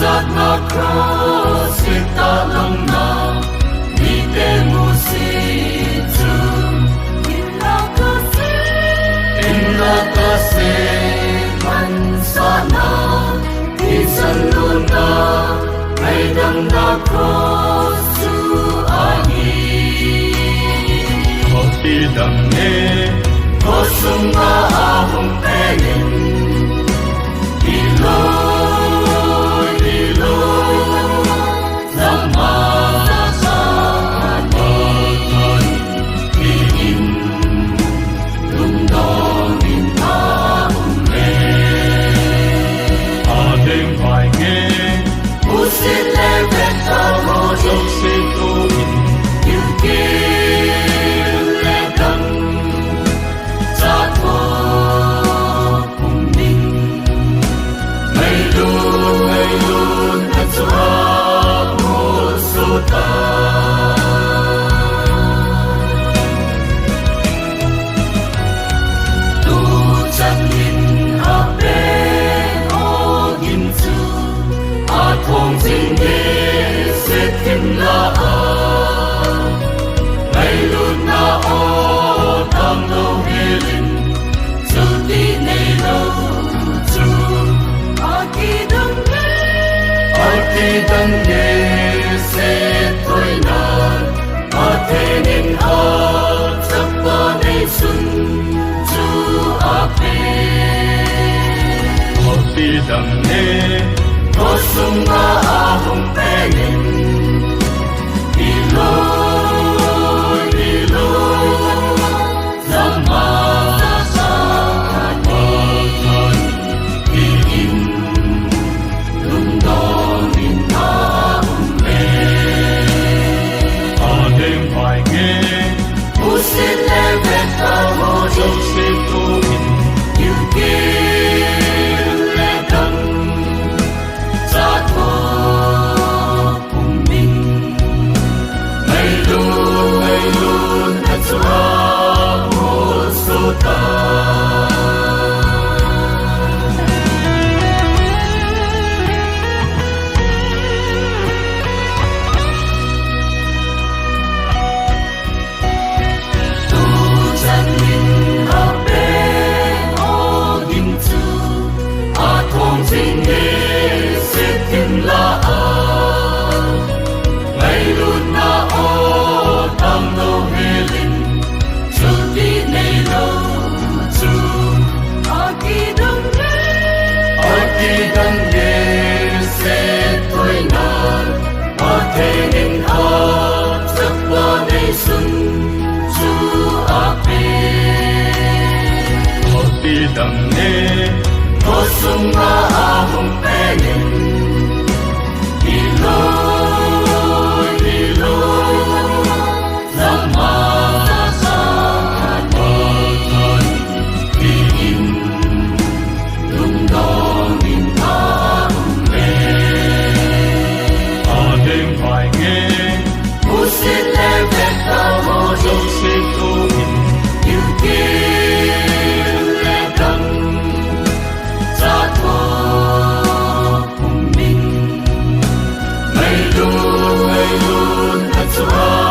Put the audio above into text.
Cacat na cross kita lang na di temu situ. Inna kasih mansana di saluna aidang na cross su ani. Kopi damne kosong na ahong pengen ilo. Đấng Giê-xu thôi nan, thế nên chấp 번의 순주 앞에 어디 담네 고승과 아홍배는 일로 담네 고승과 아홍배는 일로 남아서 어떤 비인 눈덩인 다음에 어딘가에 무슨 레벨까고 정식도인 유괴 Hãy subscribe